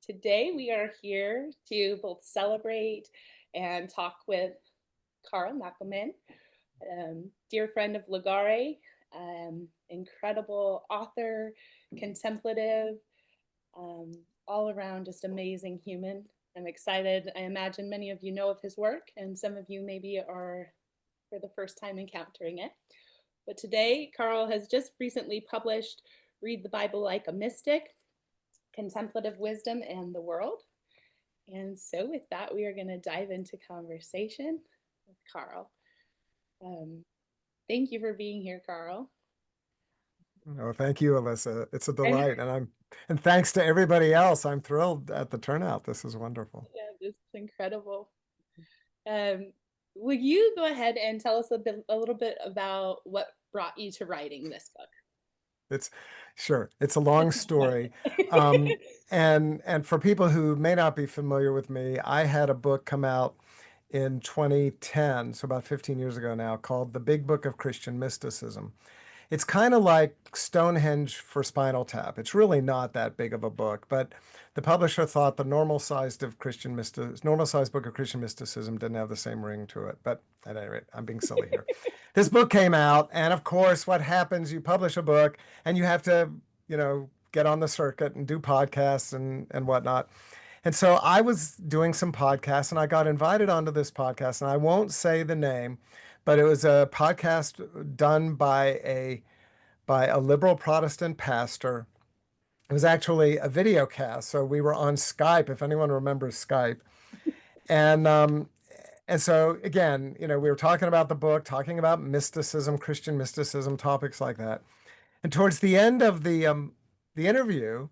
Today we are here to both celebrate and talk with Carl McColman, dear friend of Ligare, incredible author, contemplative, all around just amazing human. I'm excited. I imagine many of you know of his work, and some of you maybe are for the first time encountering it. But today, Carl has just recently published Read the Bible Like a Mystic, Contemplative Wisdom and the World. And so with that, we are going to dive into conversation with Carl. Um, Thank you for being here, Carl. Oh, thank you, Alyssa. It's a And delight, and thanks to everybody else. I'm thrilled at the turnout. This is wonderful. yeah, this is incredible. Um, will you go ahead and tell us a little bit about what brought you to writing this book? It's sure, it's a long story. Um, and for people who may not be familiar with me, I had a book come out in 2010, so about 15 years ago now, called The Big Book of Christian Mysticism. It's kind of like Stonehenge for Spinal Tap. It's really not that big of a book, but the publisher thought the normal sized book of Christian mysticism didn't have the same ring to it. But at any rate, I'm being silly here. This book came out, and of course, what happens? You publish a book, and you have to, get on the circuit and do podcasts and whatnot. And so I was doing some podcasts, and I got invited onto this podcast, and I won't say the name, but it was a podcast done by a liberal Protestant pastor. It was actually a video cast, so we were on Skype, if anyone remembers Skype. And so again, we were talking about the book, talking about mysticism, Christian mysticism, topics like that. And towards the end of the interview,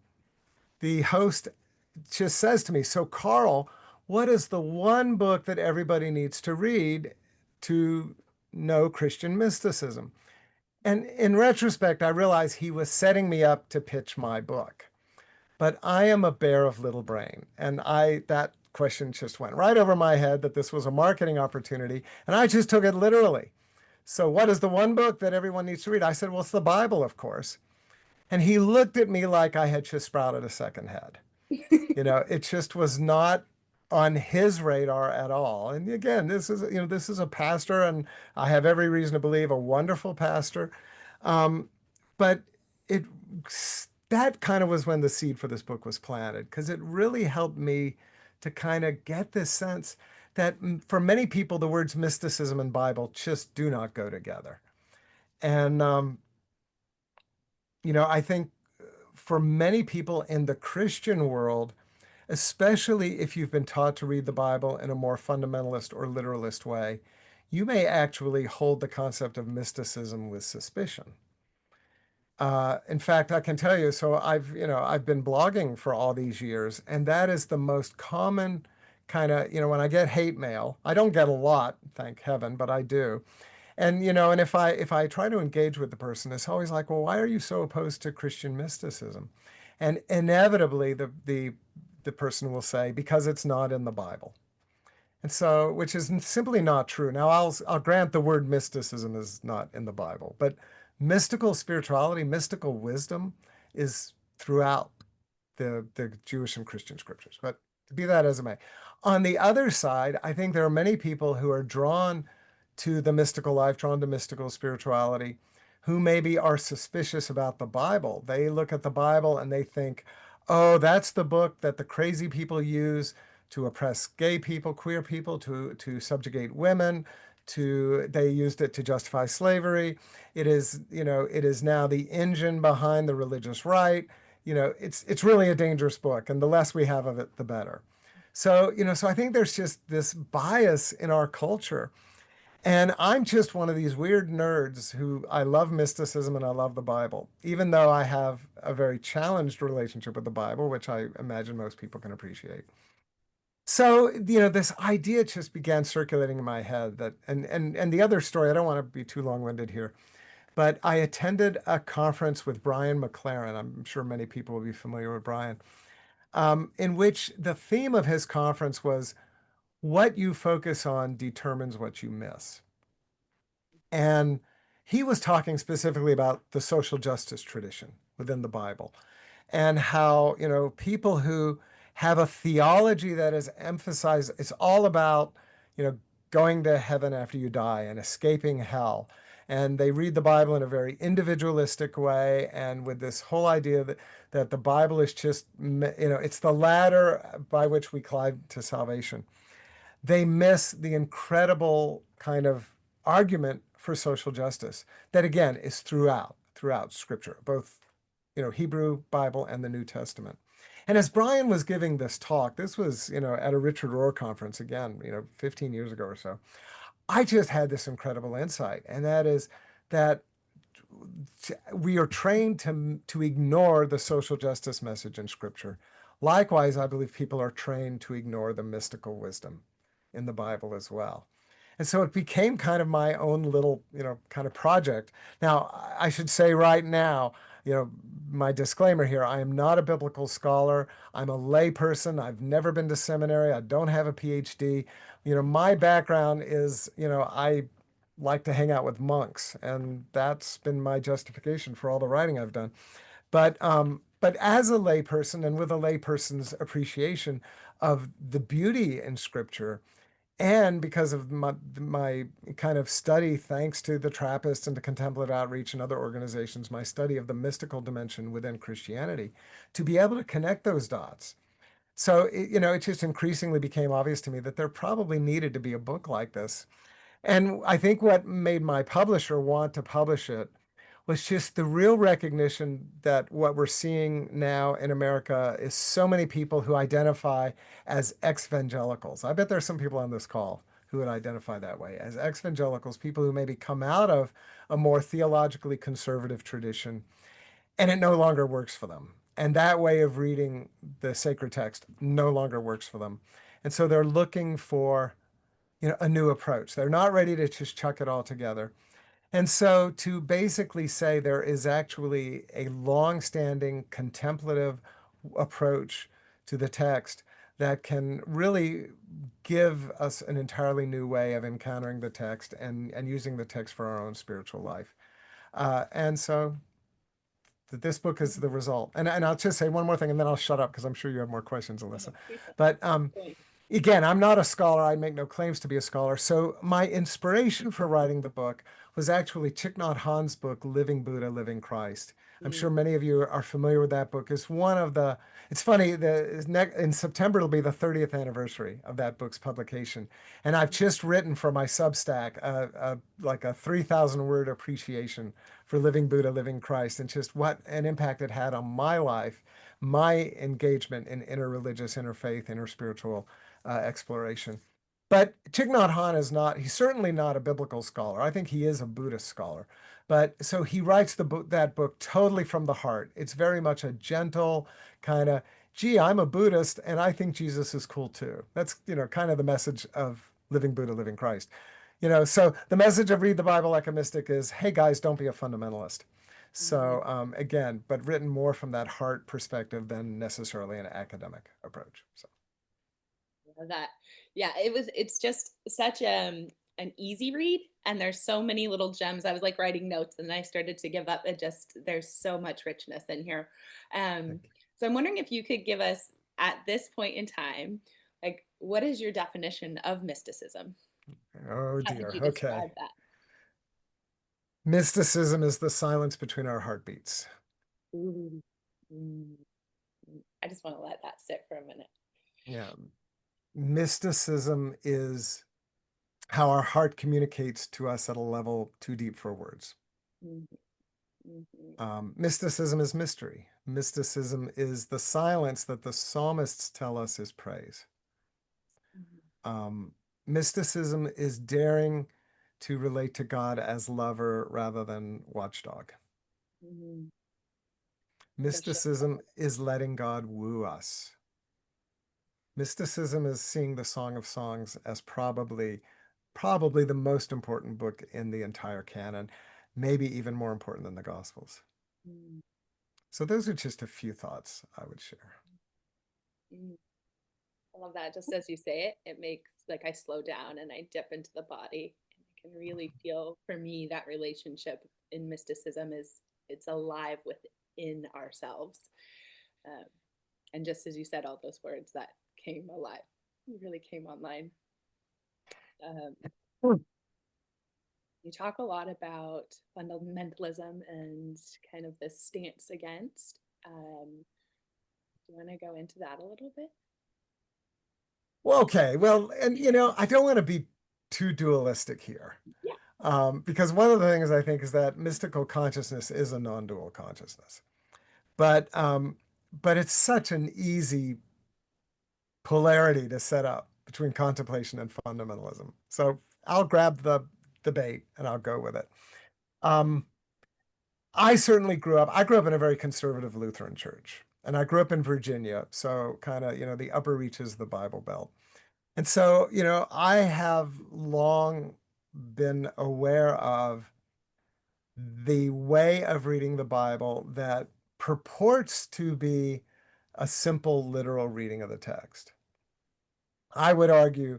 the host just says to me, "So, Carl, what is the one book that everybody needs to read to know Christian mysticism?" And in retrospect, I realized he was setting me up to pitch my book. But I am a bear of little brain, and that question just went right over my head that this was a marketing opportunity, and I just took it literally. So, what is the one book that everyone needs to read? I said, well, it's the Bible, of course. And he looked at me like I had just sprouted a second head. It just was not on his radar at all. And again, this is a pastor, and I have every reason to believe a wonderful pastor. But it that kind of was when the seed for this book was planted, because it really helped me to kind of get this sense that for many people, the words mysticism and Bible just do not go together. And I think for many people in the Christian world, especially if you've been taught to read the Bible in a more fundamentalist or literalist way, you may actually hold the concept of mysticism with suspicion. In fact, I can tell you, so I've been blogging for all these years, and that is the most common kind of, when I get hate mail. I don't get a lot, thank heaven, but I do. And if I try to engage with the person, it's always like, well, why are you so opposed to Christian mysticism? And inevitably the person will say, because it's not in the Bible. And so, which is simply not true. Now, I'll grant the word mysticism is not in the Bible, but mystical spirituality, mystical wisdom is throughout the Jewish and Christian scriptures. But to be that as it may. On the other side, I think there are many people who are drawn to the mystical life, drawn to mystical spirituality, who maybe are suspicious about the Bible. They look at the Bible and they think, oh, that's the book that the crazy people use to oppress gay people, queer people, to subjugate women, they used it to justify slavery. It is now the engine behind the religious right. It's really a dangerous book, and the less we have of it, the better. So I think there's just this bias in our culture. And I'm just one of these weird nerds who I love mysticism and I love the Bible, even though I have a very challenged relationship with the Bible, which I imagine most people can appreciate. So, this idea just began circulating in my head and the other story, I don't want to be too long-winded here, but I attended a conference with Brian McLaren. I'm sure many people will be familiar with Brian, in which the theme of his conference was what you focus on determines what you miss. And he was talking specifically about the social justice tradition within the Bible and how, people who have a theology that is emphasized. It's all about, you know, going to heaven after you die and escaping hell. And they read the Bible in a very individualistic way, and with this whole idea that the Bible is just, it's the ladder by which we climb to salvation. They miss the incredible kind of argument for social justice that, again, is throughout Scripture, both, Hebrew Bible and the New Testament. And as Brian was giving this talk, this was, at a Richard Rohr conference again, 15 years ago or so, I just had this incredible insight, and that is that we are trained to ignore the social justice message in Scripture. Likewise, I believe people are trained to ignore the mystical wisdom in the Bible as well. And so it became kind of my own little, kind of project. Now, I should say right now, my disclaimer here, I am not a biblical scholar. I'm a layperson. I've never been to seminary. I don't have a PhD. My background is, I like to hang out with monks, and that's been my justification for all the writing I've done. But as a layperson and with a layperson's appreciation of the beauty in Scripture, and because of my kind of study, thanks to the Trappists and the Contemplative Outreach and other organizations, my study of the mystical dimension within Christianity, to be able to connect those dots. So, it just increasingly became obvious to me that there probably needed to be a book like this. And I think what made my publisher want to publish it was just the real recognition that what we're seeing now in America is so many people who identify as ex-evangelicals. I bet there's some people on this call who would identify that way as ex-evangelicals, people who maybe come out of a more theologically conservative tradition, and it no longer works for them. And that way of reading the sacred text no longer works for them. And so they're looking for, a new approach. They're not ready to just chuck it all together. And so to basically say there is actually a long-standing contemplative approach to the text that can really give us an entirely new way of encountering the text and using the text for our own spiritual life. And so this book is the result. And I'll just say one more thing, and then I'll shut up because I'm sure you have more questions, Alyssa. But again, I'm not a scholar. I make no claims to be a scholar. So my inspiration for writing the book was actually Thich Nhat Hanh's book, Living Buddha, Living Christ. I'm sure many of you are familiar with that book. It's one of the, it's funny, in September, it'll be the 30th anniversary of that book's publication. And I've just written for my Substack, like a 3,000 word appreciation for Living Buddha, Living Christ, and just what an impact it had on my life, my engagement in interreligious, interfaith, interspiritual exploration. But Thich Nhat Hanh is not, he's certainly not a biblical scholar. I think he is a Buddhist scholar. But so he writes that book totally from the heart. It's very much a gentle kind of, gee, I'm a Buddhist and I think Jesus is cool too. That's, kind of the message of Living Buddha, Living Christ. So the message of Read the Bible Like a Mystic is, hey guys, don't be a fundamentalist. So again, but written more from that heart perspective than necessarily an academic approach. So. That, yeah, it's just such an easy read, and there's so many little gems. I was like writing notes and I started to give up. There's so much richness in here. So I'm wondering if you could give us at this point in time, like, what is your definition of mysticism? Oh How would dear. you Okay. describe that? Mysticism is the silence between our heartbeats. Ooh. Mm. I just want to let that sit for a minute. Yeah. Mysticism is how our heart communicates to us at a level too deep for words. Mysticism is mystery. Mysticism is the silence that the psalmists tell us is praise. Mysticism is daring to relate to God as lover rather than watchdog. Mysticism is letting God woo us. Mysticism is seeing the Song of Songs as probably the most important book in the entire canon, maybe even more important than the Gospels. So those are just a few thoughts I would share. I love that. Just as you say it, it makes like I slow down and I dip into the body. And I can really feel, for me, that relationship in mysticism is it's alive within ourselves. And just as you said all those words, that came alive, really came online. Um, Hmm. you talk a lot about fundamentalism and kind of this stance against. Do you want to go into that a little bit? Well, okay. Well, and I don't want to be too dualistic here. Yeah. Because one of the things I think is that mystical consciousness is a non-dual consciousness. But but it's such an easy polarity to set up between contemplation and fundamentalism. So I'll grab the debate and I'll go with it. Um, I grew up in a very conservative Lutheran church, and I grew up in Virginia, so kind of, the upper reaches of the Bible Belt. And so, I have long been aware of the way of reading the Bible that purports to be a simple literal reading of the text. I would argue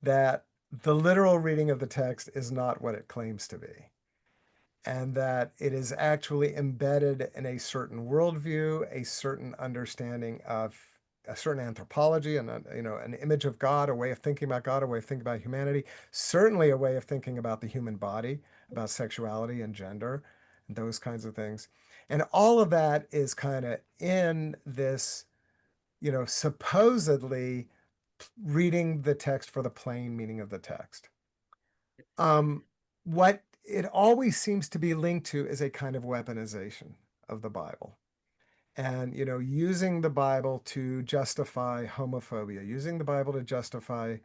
that the literal reading of the text is not what it claims to be, and that it is actually embedded in a certain worldview, a certain understanding of a certain anthropology, and an image of God, a way of thinking about God, a way of thinking about humanity, certainly a way of thinking about the human body, about sexuality and gender, and those kinds of things. And all of that is kind of in this, supposedly reading the text for the plain meaning of the text. Um, what it always seems to be linked to is a kind of weaponization of the Bible. And, using the Bible to justify homophobia, using the Bible to justify,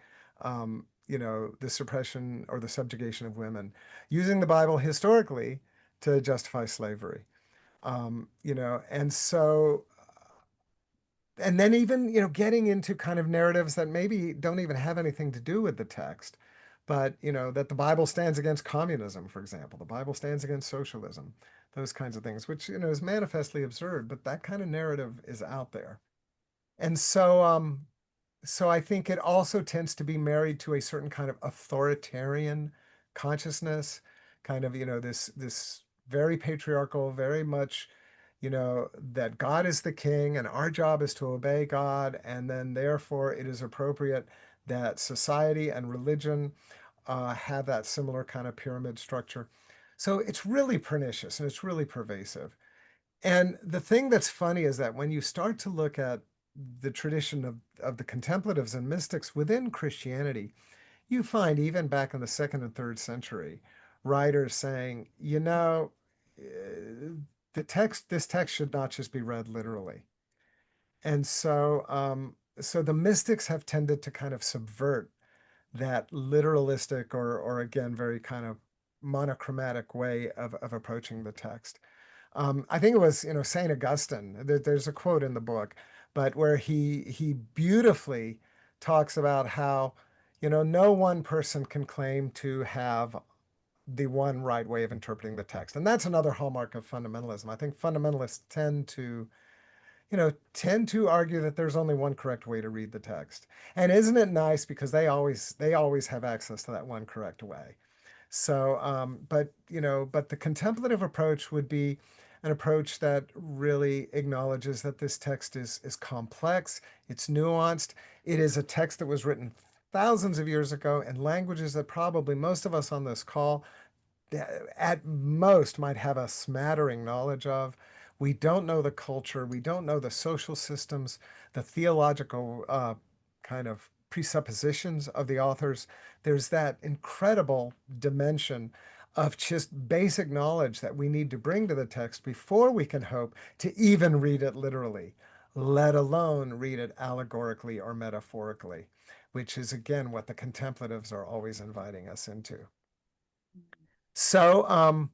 the suppression or the subjugation of women, using the Bible historically to justify slavery. And so and then even getting into kind of narratives that maybe don't even have anything to do with the text, but that the Bible stands against communism, for example, the Bible stands against socialism, those kinds of things, which is manifestly absurd, but that kind of narrative is out there. And so I think it also tends to be married to a certain kind of authoritarian consciousness, kind of, this very patriarchal, very much, that God is the king and our job is to obey God. And then therefore it is appropriate that society and religion have that similar kind of pyramid structure. So it's really pernicious and it's really pervasive. And the thing that's funny is that when you start to look at the tradition of the contemplatives and mystics within Christianity, you find even back in the second and third century, writers saying, this text should not just be read literally. And so the mystics have tended to kind of subvert that literalistic or again, very kind of monochromatic way of approaching the text. I think it was, Saint Augustine. There's a quote in the book, but where he beautifully talks about how, no one person can claim to have the one right way of interpreting the text, and that's another hallmark of fundamentalism. I think fundamentalists tend to argue that there's only one correct way to read the text. And isn't it nice because they always have access to that one correct way. So, but the contemplative approach would be an approach that really acknowledges that this text is complex, it's nuanced, it is a text that was written thousands of years ago in languages that probably most of us on this call at most might have a smattering knowledge of. We don't know the culture, we don't know the social systems, the theological kind of presuppositions of the authors. There's that incredible dimension of just basic knowledge that we need to bring to the text before we can hope to even read it literally, let alone read it allegorically or metaphorically, which is again what the contemplatives are always inviting us into. So,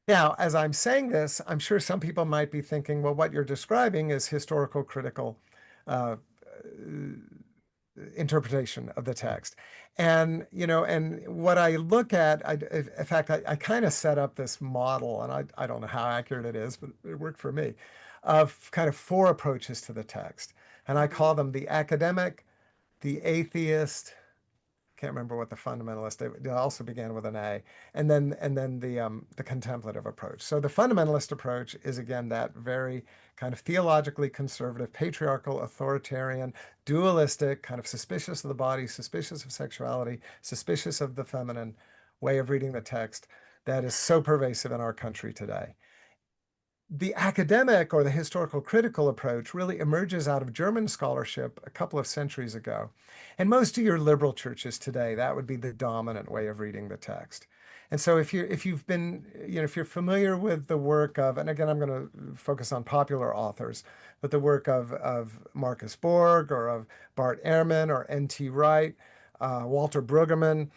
now, as I'm saying this, I'm sure some people might be thinking, well, what you're describing is historical critical uh, interpretation of the text. And, and what I look at, in fact, I kind of set up this model, and I don't know how accurate it is, but it worked for me, of kind of four approaches to the text. And I call them the academic, the atheist, can't remember what the fundamentalist, it also began with an A, and then the contemplative approach. So the fundamentalist approach is again that very kind of theologically conservative, patriarchal, authoritarian, dualistic, kind of suspicious of the body, suspicious of sexuality, suspicious of the feminine way of reading the text that is so pervasive in our country today. The academic or the historical critical approach really emerges out of German scholarship a couple of centuries ago. And most of your liberal churches today, that would be the dominant way of reading the text. And so if you've been, if you're familiar with the work of, and again, I'm going to focus on popular authors, but the work of Marcus Borg or of Bart Ehrman or N.T. Wright, Walter Brueggemann,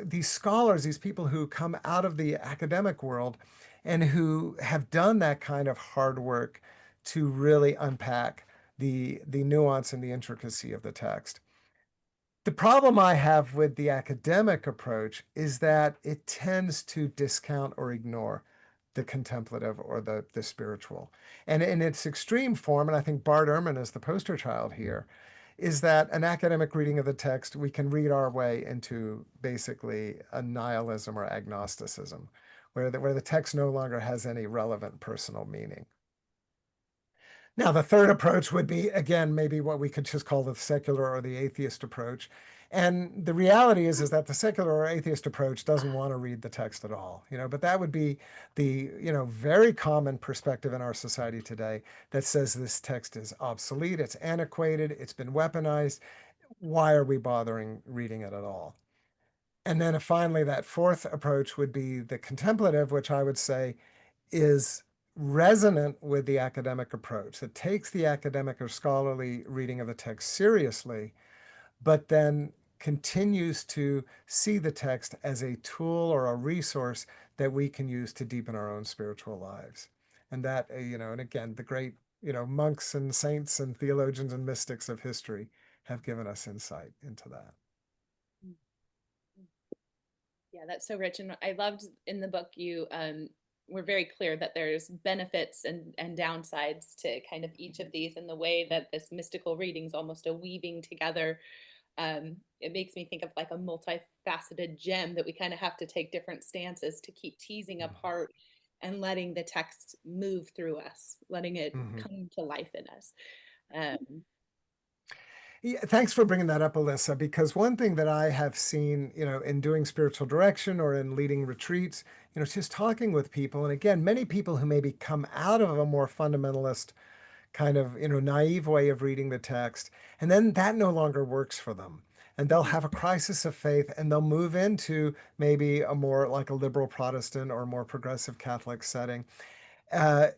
these scholars, these people who come out of the academic world and who have done that kind of hard work to really unpack the nuance and the intricacy of the text. The problem I have with the academic approach is that it tends to discount or ignore the contemplative or the spiritual. And in its extreme form, and I think Bart Ehrman is the poster child here, is that an academic reading of the text, we can read our way into basically a nihilism or agnosticism, where the text no longer has any relevant personal meaning. Now, the third approach would be, again, maybe what we could just call the secular or the atheist approach. And the reality is that the secular or atheist approach doesn't want to read the text at all, but that would be the, very common perspective in our society today that says this text is obsolete, it's antiquated, it's been weaponized. Why are we bothering reading it at all? And then finally, that fourth approach would be the contemplative, which I would say is resonant with the academic approach that takes the academic or scholarly reading of the text seriously, but then continues to see the text as a tool or a resource that we can use to deepen our own spiritual lives. And that, and again, the great, monks and saints and theologians and mystics of history have given us insight into that. Yeah, that's so rich. And I loved in the book, you were very clear that there's benefits and downsides to kind of each of these, and the way that this mystical reading is almost a weaving together. It makes me think of like a multifaceted gem that we kind of have to take different stances to keep teasing apart and letting the text move through us, letting it come to life in us. Yeah, thanks for bringing that up, Alyssa, because one thing that I have seen, in doing spiritual direction or in leading retreats, just talking with people, and again, many people who maybe come out of a more fundamentalist kind of, naive way of reading the text, and then that no longer works for them. And they'll have a crisis of faith and they'll move into maybe a more like a liberal Protestant or more progressive Catholic setting.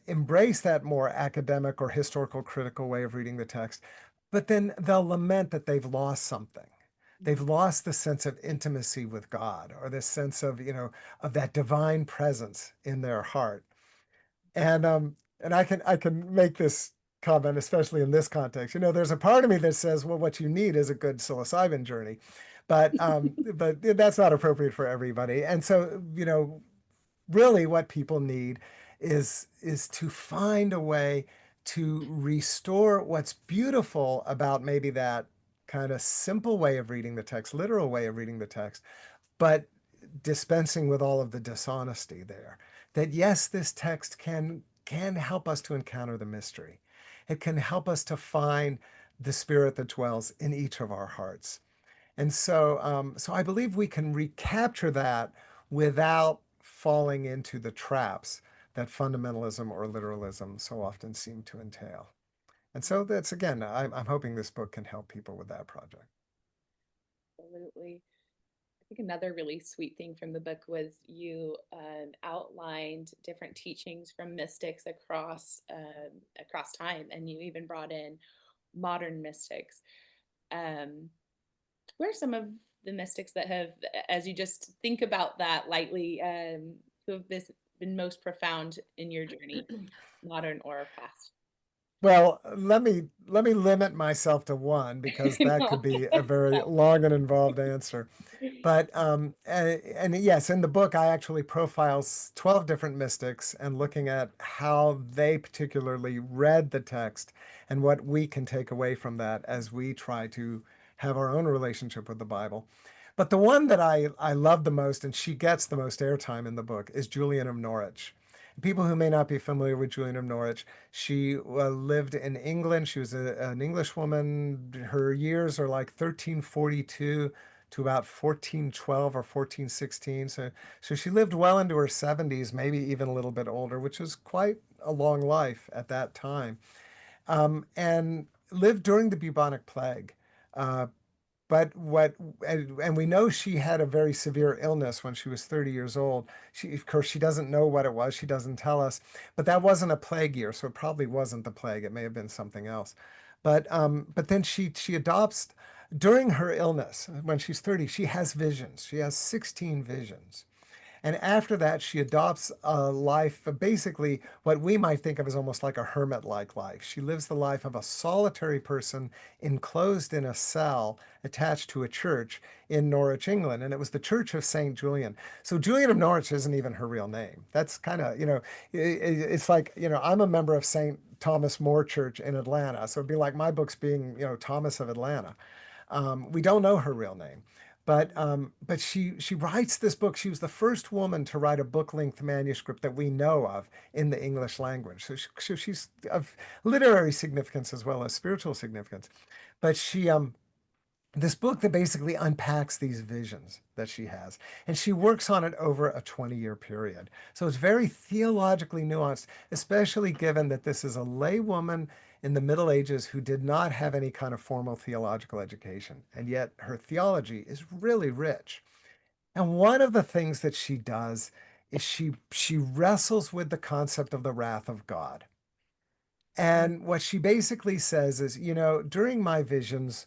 Embrace that more academic or historical critical way of reading the text, but then they'll lament that they've lost something. They've lost the sense of intimacy with God or this sense of, of that divine presence in their heart. And I can make this comment, especially in this context. There's a part of me that says, well, what you need is a good psilocybin journey, but that's not appropriate for everybody. And so, really what people need is to find a way to restore what's beautiful about maybe that kind of simple way of reading the text, literal way of reading the text, but dispensing with all of the dishonesty there. That yes, this text can help us to encounter the mystery. It can help us to find the spirit that dwells in each of our hearts. And so I believe we can recapture that without falling into the traps that fundamentalism or literalism so often seem to entail. And so that's, again, I'm hoping this book can help people with that project. Absolutely. I think another really sweet thing from the book was you outlined different teachings from mystics across time, and you even brought in modern mystics. Who are some of the mystics that have, as you just think about that lightly, who have been most profound in your journey, modern or past? Well, let me limit myself to one because that could be a very long and involved answer. But and yes, in the book, I actually profile 12 different mystics and looking at how they particularly read the text and what we can take away from that as we try to have our own relationship with the Bible. But the one that I love the most, and she gets the most airtime in the book, is Julian of Norwich. People who may not be familiar with Julian of Norwich, she lived in England. She was an English woman. Her years are like 1342 to about 1412 or 1416. So she lived well into her 70s, maybe even a little bit older, which was quite a long life at that time, and lived during the bubonic plague. Uh, but what, and we know she had a very severe illness when she was 30 years old. Of course, she doesn't know what it was. She doesn't tell us. But that wasn't a plague year, so it probably wasn't the plague. It may have been something else. But then she adopts during her illness when she's 30. She has visions. She has 16 visions. And after that, she adopts a life, basically what we might think of as almost like a hermit-like life. She lives the life of a solitary person enclosed in a cell attached to a church in Norwich, England. And it was the Church of St. Julian. So Julian of Norwich isn't even her real name. That's kind of, it's like, I'm a member of St. Thomas More Church in Atlanta. So it'd be like my books being, Thomas of Atlanta. We don't know her real name. But she writes this book. She was the first woman to write a book-length manuscript that we know of in the English language. So she's of literary significance as well as spiritual significance. But this book that basically unpacks these visions that she has, and she works on it over a 20-year period. So it's very theologically nuanced, especially given that this is a lay woman in the Middle Ages who did not have any kind of formal theological education, and yet her theology is really rich. And one of the things that she does is she wrestles with the concept of the wrath of God. And what she basically says is, during my visions,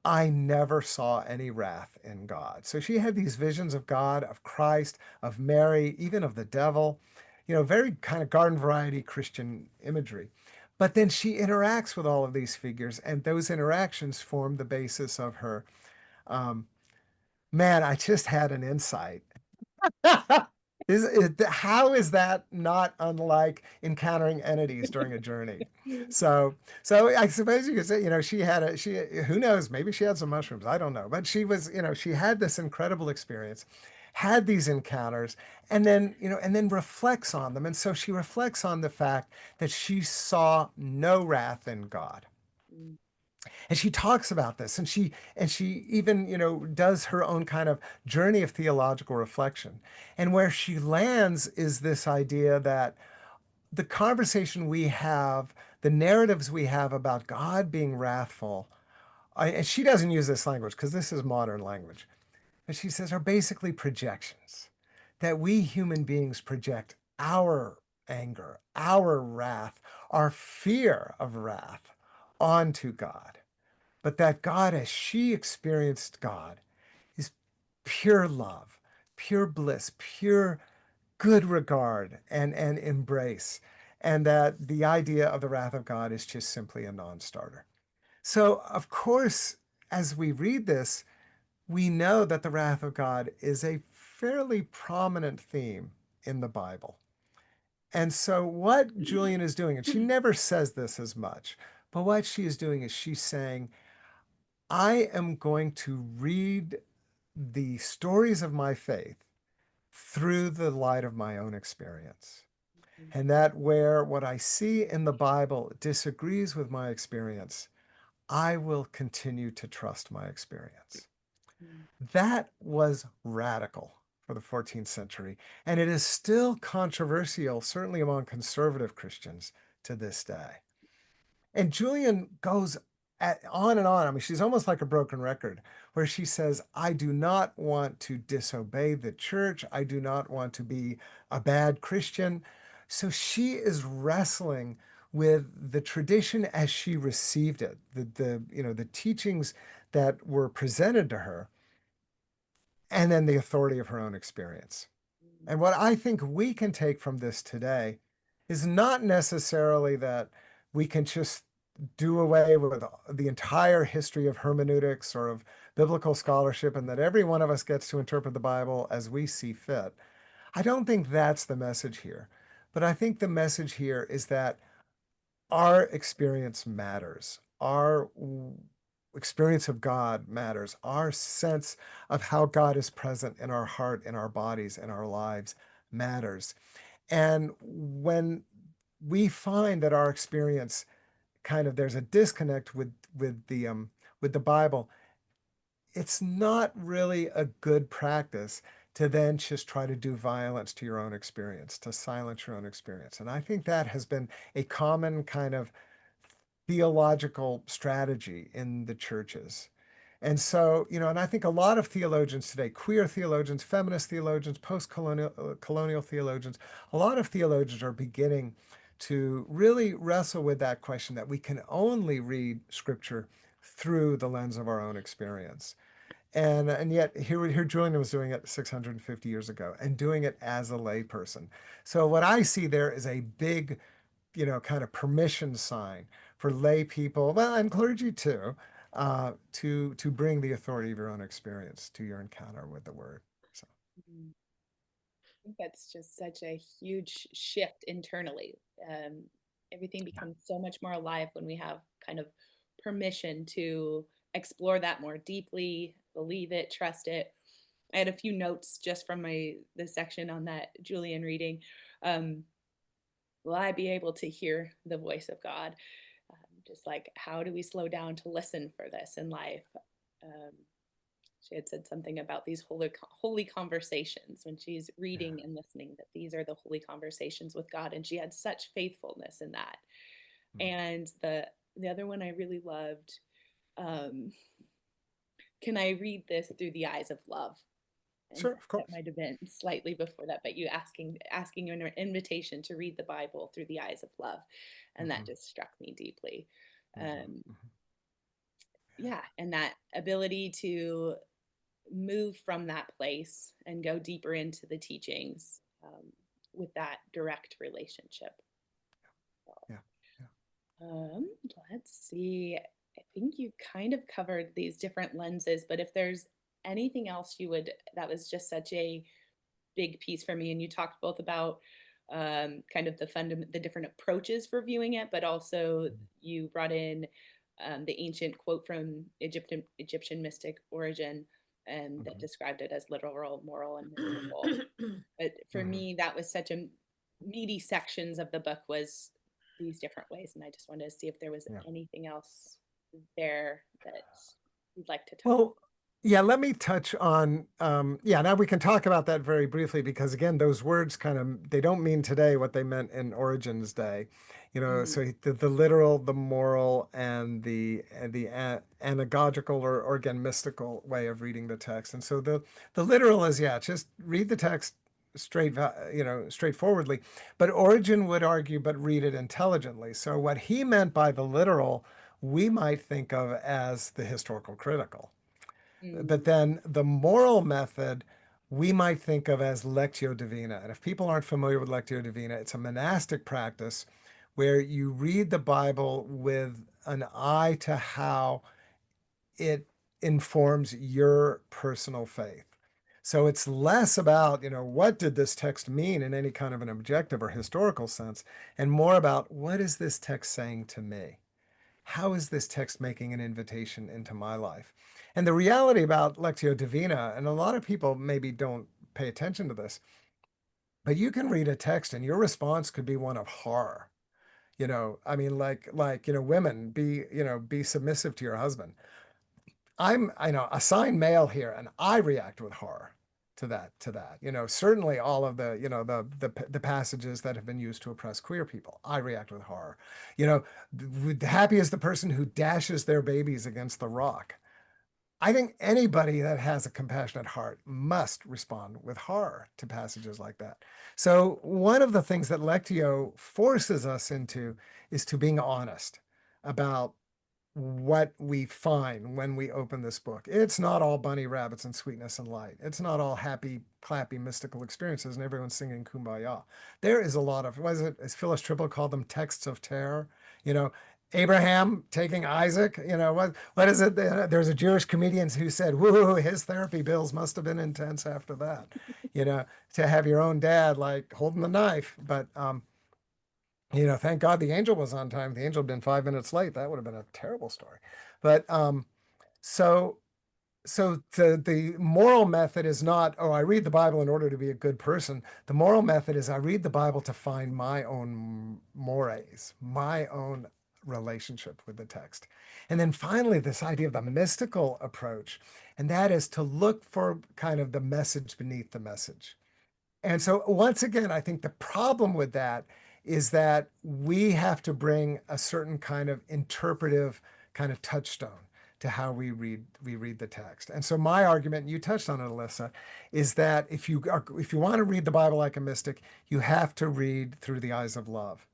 I never saw any wrath in God. So she had these visions of God, of Christ, of Mary, even of the devil, very kind of garden variety Christian imagery. But then she interacts with all of these figures, and those interactions form the basis of her. Um, Man, I just had an insight. How is that not unlike encountering entities during a journey? So I suppose you could say, who knows, maybe she had some mushrooms, I don't know. But she was, she had this incredible experience, had these encounters, and then reflects on them. And so she reflects on the fact that she saw no wrath in God. And she talks about this, and she even does her own kind of journey of theological reflection. And where she lands is this idea that the conversation we have, the narratives we have about God being wrathful, and she doesn't use this language because this is modern language, but she says are basically projections, that we human beings project our anger, our wrath, our fear of wrath onto God, but that God, as she experienced God, is pure love, pure bliss, pure good regard and embrace, and that the idea of the wrath of God is just simply a non-starter. So, of course, as we read this, we know that the wrath of God is a fairly prominent theme in the Bible. And so, what Julian is doing, and she never says this as much, but what she is doing is she's saying, I am going to read the stories of my faith through the light of my own experience. And that where what I see in the Bible disagrees with my experience, I will continue to trust my experience. That was radical for the 14th century. And it is still controversial, certainly among conservative Christians to this day. And Julian goes on and on. I mean, she's almost like a broken record, where she says, I do not want to disobey the church. I do not want to be a bad Christian. So she is wrestling with the tradition as she received it, the teachings that were presented to her, and then the authority of her own experience. And what I think we can take from this today is not necessarily that we can just do away with the entire history of hermeneutics or of biblical scholarship and that every one of us gets to interpret the Bible as we see fit. I don't think that's the message here. But I think the message here is that our experience matters. experience of God matters. Our sense of how God is present in our heart, in our bodies, in our lives matters. And when we find that our experience kind of there's a disconnect with the Bible, it's not really a good practice to then just try to do violence to your own experience, to silence your own experience. And I think that has been a common kind of theological strategy in the churches. And so, and I think a lot of theologians today, queer theologians, feminist theologians, post-colonial colonial theologians, a lot of theologians are beginning to really wrestle with that question that we can only read scripture through the lens of our own experience. And yet here Julian was doing it 650 years ago and doing it as a layperson. So what I see there is a big, kind of permission sign for lay people, well, and clergy too, to bring the authority of your own experience to your encounter with the word. So Mhm. I think that's just such a huge shift internally. Everything yeah, becomes so much more alive when we have kind of permission to explore that more deeply, believe it, trust it. I had a few notes just from the section on that Julian reading. Um, will I be able to hear the voice of God? Just like, how do we slow down to listen for this in life? Um, she had said something about these holy conversations when she's yeah, reading and listening, that these are the holy conversations with God. And she had such faithfulness in that. mm, And the other one I really loved, um, can I read this through the eyes of love? And sure, of that course. might have been slightly before that, but you asking an invitation to read the Bible through the eyes of love, and that Hmm. just struck me deeply. Hmm. Um, Hmm. yeah, and that ability to move from that place and go deeper into the teachings, with that direct relationship. Yeah, yeah, Um, let's see. I think you kind of covered these different lenses, but if there's anything else that was just such a big piece for me, and you talked both about kind of the different approaches for viewing it, but also you brought in the ancient quote from Egyptian mystic Origin, and that hmm described it as literal, moral, and mystical. But for hmm me, that was such a meaty sections of the book, was these different ways, and I just wanted to see if there was yeah. anything else there that you'd like to talk. Well, yeah, let me touch on, yeah, now we can talk about that very briefly because again, those words kind of, they don't mean today what they meant in Origen's day. Mm, So the literal, the moral, and the anagogical or again, mystical way of reading the text. And so the literal is, yeah, just read the text straightforwardly. But Origen would argue, but read it intelligently. So what he meant by the literal, we might think of as the historical critical. But mm, then the moral method we might think of as Lectio Divina. And if people aren't familiar with Lectio Divina, it's a monastic practice where you read the Bible with an eye to how it informs your personal faith. So it's less about, what did this text mean in any kind of an objective or historical sense, and more about what is this text saying to me? How is this text making an invitation into my life? And the reality about Lectio Divina, and a lot of people maybe don't pay attention to this, but you can read a text and your response could be one of horror. I mean, women, be submissive to your husband. I'm, assigned male here, and I react with horror to that. Certainly all of the passages that have been used to oppress queer people, I react with horror. Happy is the person who dashes their babies against the rock. I think anybody that has a compassionate heart must respond with horror to passages like that. So one of the things that Lectio forces us into is to being honest about what we find when we open this book. It's not all bunny rabbits and sweetness and light. It's not all happy, clappy, mystical experiences and everyone singing kumbaya. There is a lot of, what is it, as Phyllis Triple called them, texts of terror. You know, Abraham taking Isaac, what is it? There's a Jewish comedian who said, woo, his therapy bills must have been intense after that, to have your own dad like holding the knife. But thank God the angel was on time. If the angel had been 5 minutes late, that would have been a terrible story. But So the moral method is not, oh, I read the Bible in order to be a good person. The moral method is I read the Bible to find my own mores, my own relationship with the text. And then finally, this idea of the mystical approach, and that is to look for kind of the message beneath the message. And so once again, I think the problem with that is that we have to bring a certain kind of interpretive kind of touchstone to how we read the text. And so my argument, and you touched on it, Alyssa, is that if you want to read the Bible like a mystic, you have to read through the eyes of love.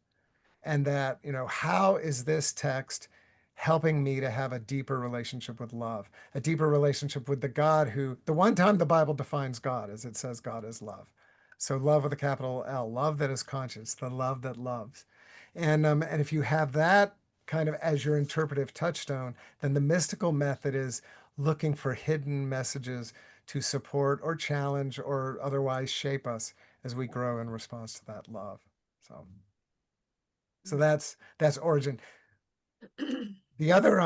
And that, how is this text helping me to have a deeper relationship with love, a deeper relationship with the God who, the one time the Bible defines God, as it says God is love. So love with a capital L, love that is conscious, the love that loves. And if you have that kind of as your interpretive touchstone, then the mystical method is looking for hidden messages to support or challenge or otherwise shape us as we grow in response to that love. So that's origin. The other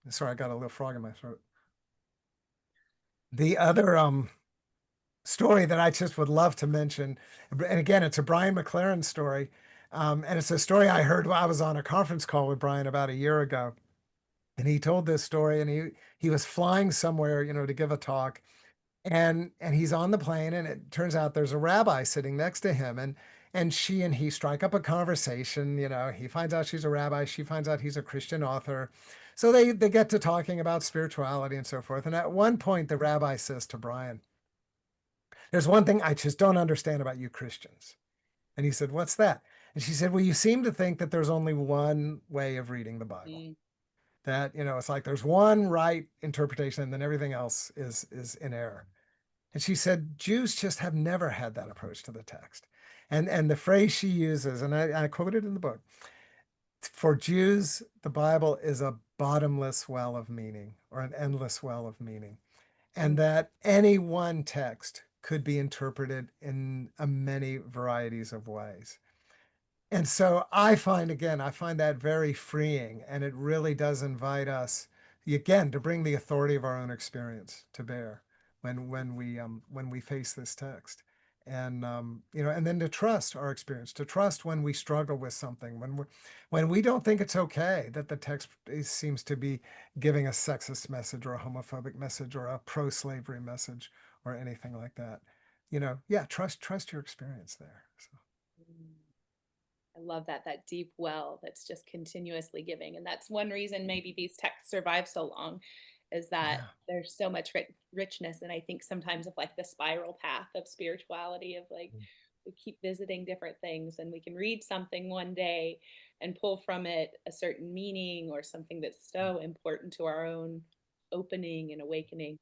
sorry, I got a little frog in my throat. The other story that I just would love to mention, and again, it's a Brian McLaren story. And it's a story I heard while I was on a conference call with Brian about a year ago. And he told this story, and he was flying somewhere, to give a talk. And he's on the plane, and it turns out there's a rabbi sitting next to him, and she and he strike up a conversation. He finds out she's a rabbi, she finds out he's a Christian author. So they get to talking about spirituality and so forth. And at one point, the rabbi says to Brian, "There's one thing I just don't understand about you Christians." And he said, "What's that?" And she said, "Well, you seem to think that there's only one way of reading the Bible. Mm. That, it's like there's one right interpretation, and then everything else is in error." And she said, "Jews just have never had that approach to the text." And the phrase she uses, and I quote it in the book, for Jews, the Bible is a bottomless well of meaning, or an endless well of meaning. And Mm. that any one text could be interpreted in a many varieties of ways. And so I find that very freeing, and it really does invite us again to bring the authority of our own experience to bear when we face this text, and then to trust our experience, to trust when we struggle with something, when we don't think it's okay that the text seems to be giving a sexist message or a homophobic message or a pro-slavery message or anything like that. Yeah, trust your experience there. So. I love that deep well that's just continuously giving. And that's one reason maybe these texts survive so long, is that Yeah. there's so much richness. And I think sometimes of like the spiral path of spirituality, of like we keep visiting different things, and we can read something one day and pull from it a certain meaning or something that's so important to our own opening and awakening.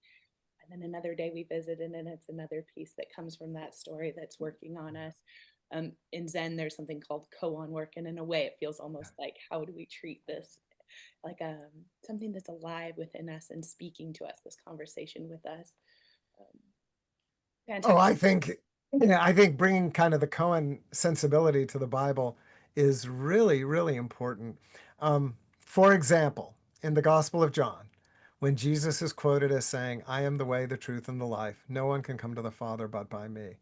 And then another day we visit, and then it's another piece that comes from that story that's working on us. In Zen, there's something called koan work, and in a way, it feels almost like, how do we treat this like something that's alive within us and speaking to us, this conversation with us. Um, Oh, Fantastic. I think bringing kind of the Cohen sensibility to the Bible is really, really important. For example, in the Gospel of John, when Jesus is quoted as saying, "I am the way, the truth, and the life. No one can come to the Father but by me."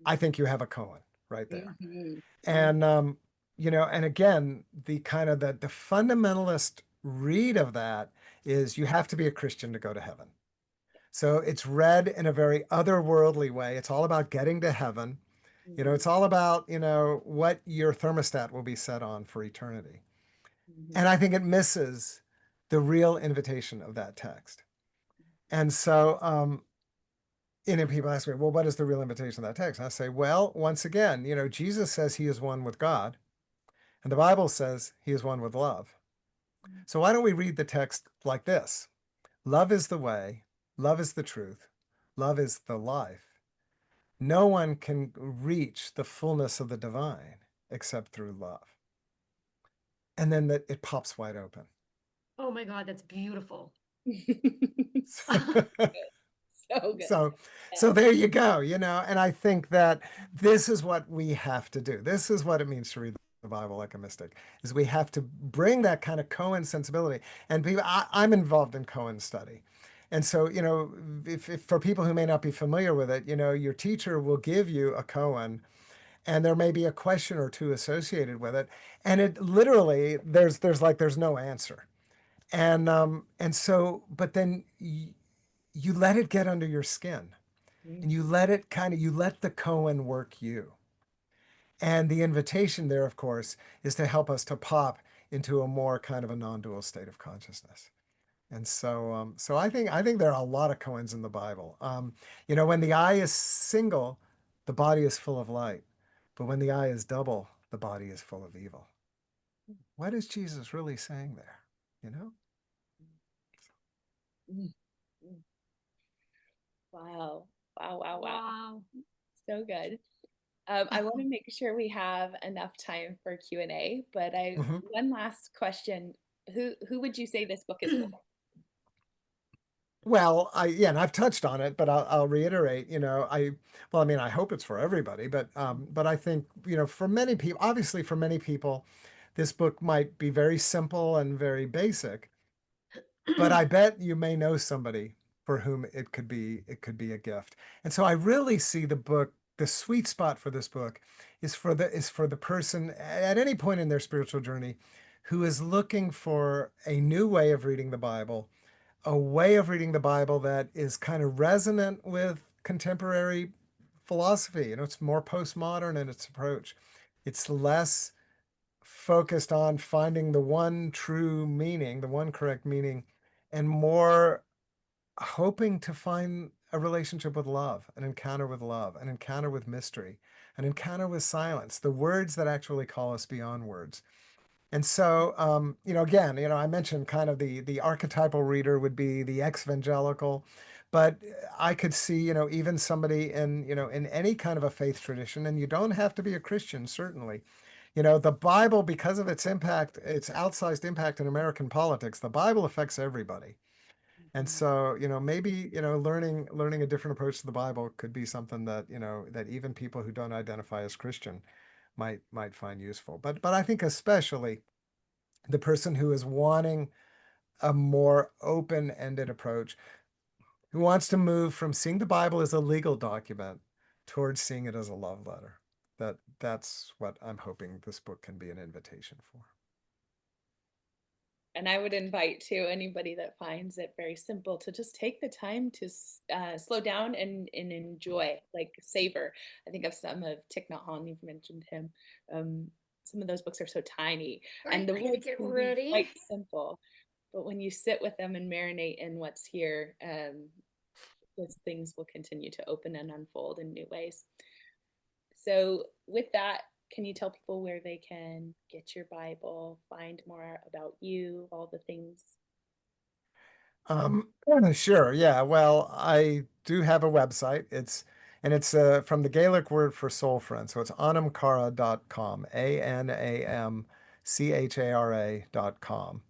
I think you have a Cohen right there. Mhm. Mhm. And again, the kind of the fundamentalist read of that is you have to be a Christian to go to heaven. So it's read in a very otherworldly way. It's all about getting to heaven. Mhm. It's all about, what your thermostat will be set on for eternity. Mhm. And I think it misses the real invitation of that text. And so, people ask me, well, what is the real invitation of that text? And I say, well, once again, Jesus says he is one with God, and the Bible says he is one with love. So why don't we read the text like this? Love is the way, love is the truth, love is the life. No one can reach the fullness of the divine except through love. And then it pops wide open. Oh my God, that's beautiful. So good. So good. So, Yes. so there you go, and I think that this is what we have to do. This is what it means to read the the Bible like a mystic, is we have to bring that kind of Cohen sensibility. And people, I'm involved in Cohen study. And so, if for people who may not be familiar with it, your teacher will give you a koan, and there may be a question or two associated with it, and it literally there's no answer, and so, but then you let it get under your skin, and you let it you let the koan work you, and the invitation there, of course, is to help us to pop into a more kind of a non-dual state of consciousness. And so I think there are a lot of koans in the Bible. When the eye is single, the body is full of light, but when the eye is double, the body is full of evil. What is Jesus really saying there? You know? Mm. Wow. Wow, wow, wow. Wow. So good. I want to make sure we have enough time for Q&A, but Mhm. one last question. Who would you say this book is for? Well, and I've touched on it, but I'll reiterate. I hope it's for everybody, but I think for many people, obviously for many people, this book might be very simple and very basic, but I bet you may know somebody for whom it could be a gift. And so I really see the sweet spot for this book is for the person at any point in their spiritual journey who is looking for a new way of reading the Bible, a way of reading the Bible that is kind of resonant with contemporary philosophy. It's more postmodern in its approach. It's less focused on finding the one true meaning, the one correct meaning, and more hoping to find a relationship with love, an encounter with mystery, an encounter with silence, the words that actually call us beyond words. And so, again, I mentioned kind of the archetypal reader would be the ex-evangelical, but I could see, even somebody in any kind of a faith tradition, and you don't have to be a Christian, certainly. The Bible, because of its impact, its outsized impact in American politics, the Bible affects everybody. And so, maybe, learning a different approach to the Bible could be something that even people who don't identify as Christian might find useful. But I think especially the person who is wanting a more open-ended approach, who wants to move from seeing the Bible as a legal document towards seeing it as a love letter. That's what I'm hoping this book can be an invitation for. And I would invite to anybody that finds it very simple to just take the time to slow down and enjoy, like savor. I think of some of Thich Nhat Hanh, you've mentioned him. Some of those books are so tiny, and the I gotta words get can be ready. quite simple. But when you sit with them and marinate in what's here, those things will continue to open and unfold in new ways. So with that, can you tell people where they can get your Bible, find more about you, all the things? Sure. Yeah. Well, I do have a website. It's from the Gaelic word for soul friend. So it's anamcara.com, ANAMCHARA.com.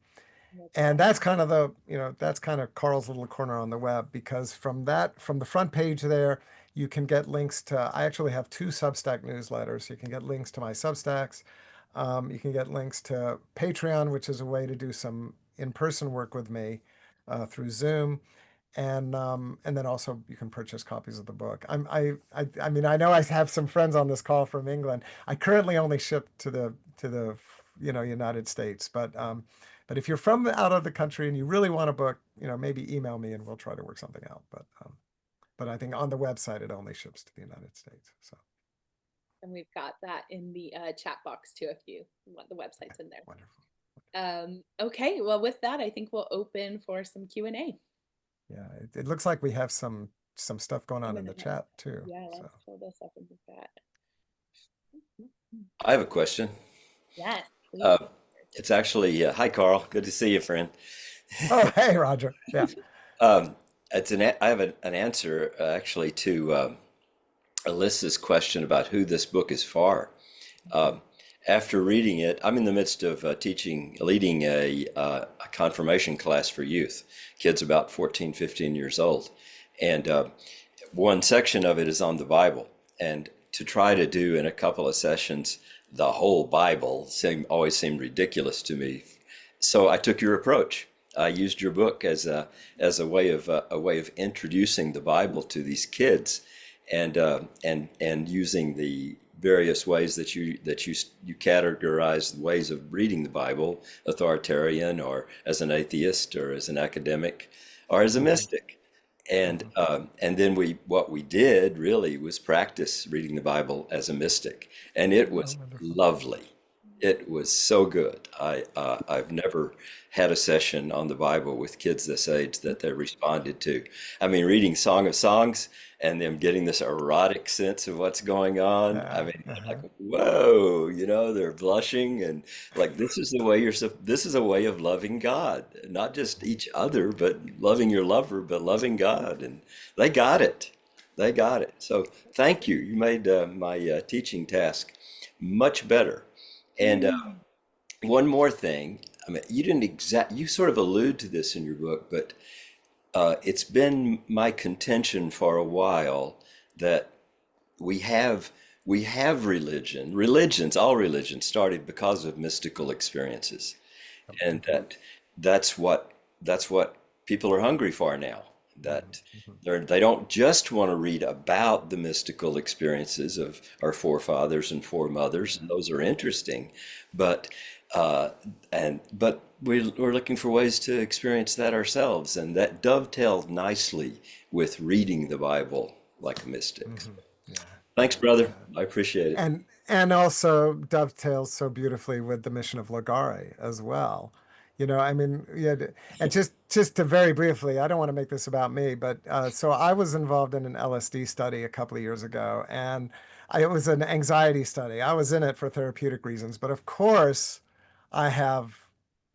And that's kind of that's kind of Carl's little corner on the web, because from the front page there, you can get links to, I actually have 2 Substack newsletters. You can get links to my Substacks. You can get links to Patreon, which is a way to do some in-person work with me through Zoom. And then also you can purchase copies of the book. I mean, I know I have some friends on this call from England. I currently only ship to the United States, but if you're from out of the country and you really want a book, maybe email me and we'll try to work something out. But I think on the website it only ships to the United States. So And we've got that in the chat box too, if you want the websites in there. wonderful. Okay, well, with that, I think we'll open for some Q&A. Yeah, it looks like we have some stuff going on in the chat too. Yeah, So. let's pull this up in the chat. I have a question. Yes, please. It's actually, hi, Carl. Good to see you, friend. Oh, hey, Roger. Yeah. I have an answer actually to Alyssa's question about who this book is for. After reading it, I'm in the midst of leading a confirmation class for youth, kids about 14, 15 years old. And one section of it is on the Bible. And to try to do in a couple of sessions the whole Bible always seemed ridiculous to me. So I took your approach. I used your book as a way of introducing the Bible to these kids, and using the various ways that you categorize the ways of reading the Bible: authoritarian, or as an atheist, or as an academic, or as a mystic. And then what we did really was practice reading the Bible as a mystic, and it Oh, was wonderful. lovely. It was so good. I've never had a session on the Bible with kids this age that they responded to. I mean, reading Song of Songs and them getting this erotic sense of what's going on. I mean, like, whoa, they're blushing, and like, this is a way of loving God, not just each other, but loving your lover, but loving God. And they got it. They got it. So thank you. You made my teaching task much better. And one more thing, I mean, you sort of allude to this in your book, but it's been my contention for a while that we have all religions started because of mystical experiences, and that's what people are hungry for now. That they don't just want to read about the mystical experiences of our forefathers and foremothers, and those are interesting, but uh, we're looking for ways to experience that ourselves, and that dovetails nicely with reading the Bible like a mystic. Yeah, Thanks, yeah, brother. yeah. I appreciate it. And also dovetails so beautifully with the mission of Ligare as well. I mean, yeah, and just to very briefly, I don't want to make this about me, but so I was involved in an LSD study a couple of years ago, and it was an anxiety study. I was in it for therapeutic reasons, but of course, I have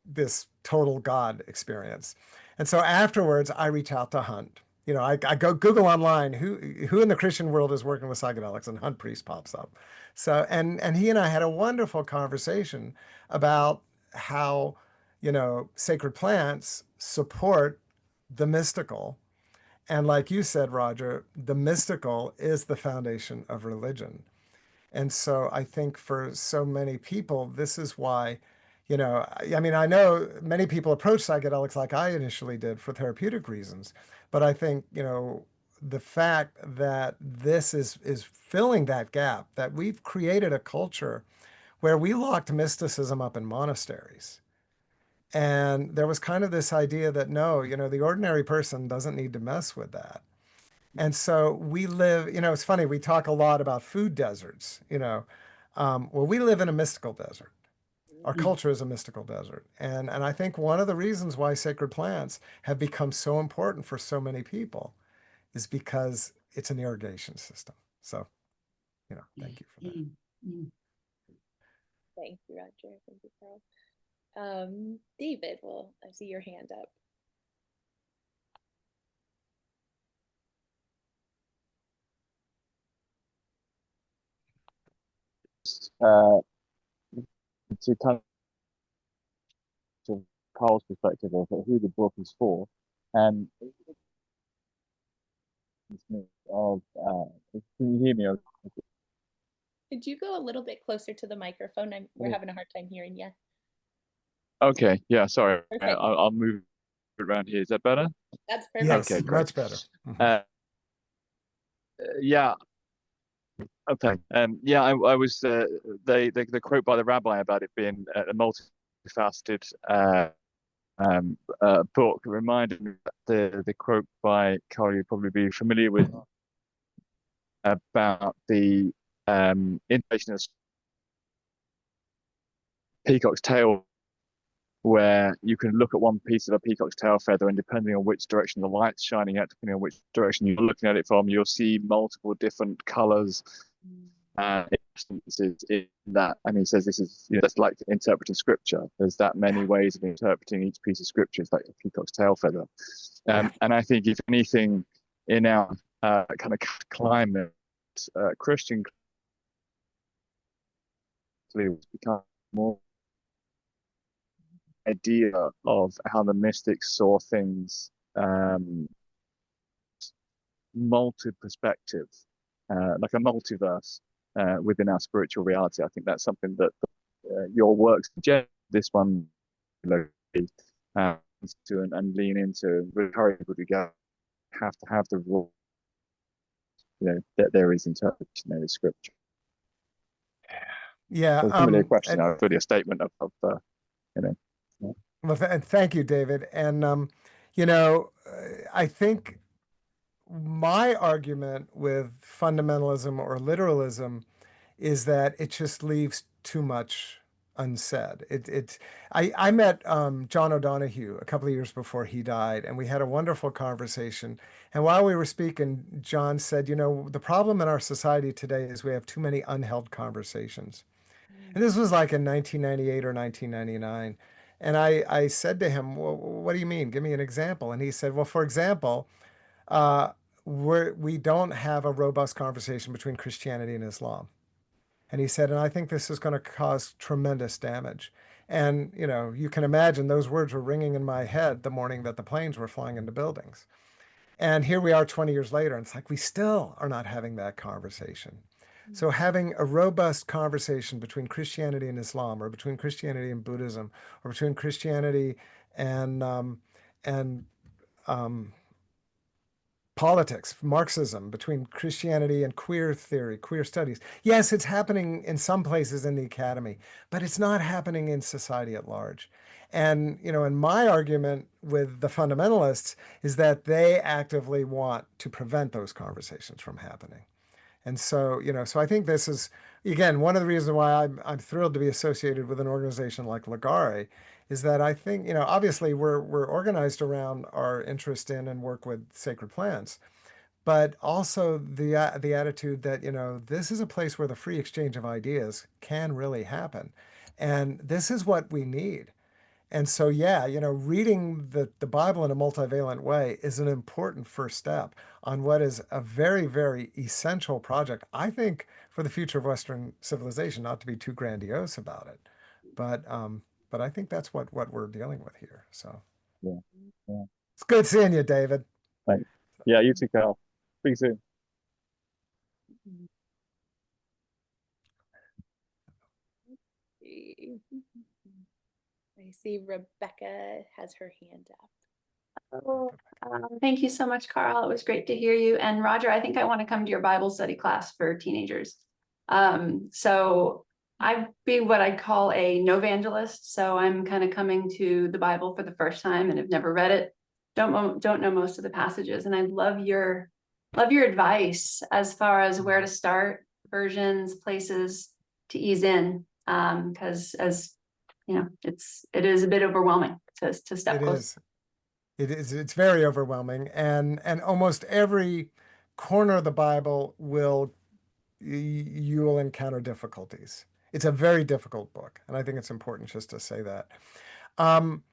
this total God experience. And so afterwards, I reach out to Hunt. I go Google online who in the Christian world is working with psychedelics, and Hunt Priest pops up. So and he and I had a wonderful conversation about how sacred plants support the mystical. And like you said, Roger, the mystical is the foundation of religion. And so I think for so many people, this is why, I mean, I know many people approach psychedelics like I initially did for therapeutic reasons, but I think, the fact that this is filling that gap, that we've created a culture where we locked mysticism up in monasteries. And there was kind of this idea that no, the ordinary person doesn't need to mess with that. And so we live, it's funny, we talk a lot about food deserts, well, we live in a mystical desert. Our culture is a mystical desert. And I think one of the reasons why sacred plants have become so important for so many people is because it's an irrigation system. So, thank you for that. Thank you, Roger. Thank you, Carl. David, well, I see your hand up. uh, to kind of Carl's perspective of who the book is for, and can you hear me? Could you go a little bit closer to the microphone? We're having a hard time hearing you. Okay, yeah, sorry, Perfect. I'll move it around here. Is that better? That's perfect. Yes, Okay, great. much better. Yeah. Okay. Yeah, I was the quote by the rabbi about it being a multifaceted book reminded me that the quote by Carl you'll probably be familiar with about the innovation of peacock's tail, where you can look at one piece of a peacock's tail feather, and depending on which direction the light's shining at, depending on which direction you're looking at it from, you'll see multiple different colors and instances in that. And he says this is, that's like interpreting scripture. There's that many ways of interpreting each piece of scripture. It's like a peacock's tail feather. And I think if anything in our kind of climate, Christian has become more idea of how the mystics saw things, multi-perspective, like a multiverse. within our spiritual reality. I think that's something that your work suggests. This one, uh, to and lean into, encourage people to go. Have to have the rule, that there is interpretation, there is scripture. Yeah. So it's not really a question, And, it's really a statement of you know. Yeah. well, thank you, David. And, you know, I think my argument with fundamentalism or literalism is that it just leaves too much unsaid. I met John O'Donohue a couple of years before he died, and we had a wonderful conversation. And while we were speaking, John said, you know, the problem in our society today is we have too many unheld conversations. And this was like in 1998 or 1999. And I said to him, well, what do you mean? Give me an example. And he said, well, for example, uh, we don't have a robust conversation between Christianity and Islam. And he said, and I think this is going to cause tremendous damage. And, you know, you can imagine those words were ringing in my head the morning that the planes were flying into buildings. And here we are 20 years later, and it's like we still are not having that conversation. So having a robust conversation between Christianity and Islam, or between Christianity and Buddhism, or between Christianity and and um, politics, Marxism, between Christianity and queer theory, queer studies. Yes, it's happening in some places in the academy, but it's not happening in society at large. And, you know, and my argument with the fundamentalists is that they actively want to prevent those conversations from happening. And so, you know, so I think this is, again, one of the reasons why I'm thrilled to be associated with an organization like Ligare is that I think, you know, obviously we're organized around our interest in and work with sacred plants, but also the attitude that, you know, this is a place where the free exchange of ideas can really happen. And this is what we need. And so, yeah, you know, reading the Bible in a multivalent way is an important first step on what is a very, very essential project, I think, for the future of Western civilization, not to be too grandiose about it. But I think that's what we're dealing with here. So Yeah. Yeah. it's good seeing you, David. Thanks. Yeah, you too, Carl. Speak soon. I see Rebecca has her hand up. Oh, thank you so much, Carl. It was great to hear you. And Roger, I think I want to come to your Bible study class for teenagers. So I'd be what I'd call a no-evangelist. So I'm kind of coming to the Bible for the first time and have never read it. Don't know most of the passages. And I love your advice as far as where to start, versions, places to ease in. Because as you know, it is a bit overwhelming to step It close. is. It is. It's very overwhelming, and almost every corner of the Bible you will encounter difficulties. It's a very difficult book, and I think it's important just to say that. Um,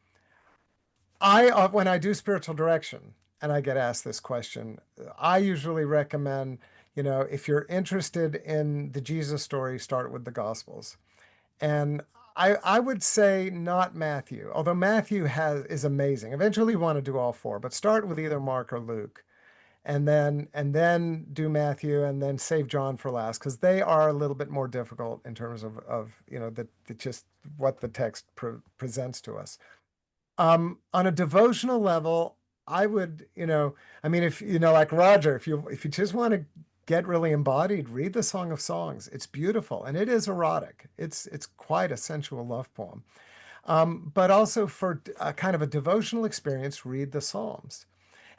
when I do spiritual direction and I get asked this question, I usually recommend, you know, if you're interested in the Jesus story, start with the Gospels. And I would say not Matthew, although Matthew is amazing. Eventually you want to do all four, but start with either Mark or Luke. And then do Matthew, and then save John for last, because they are a little bit more difficult in terms of you know, just what the text presents to us. On a devotional level, I would, you know, I mean, if you know, like Roger, if you just want to get really embodied, read the Song of Songs. It's beautiful, and it is erotic. It's quite a sensual love poem. But also for a kind of a devotional experience, read the Psalms.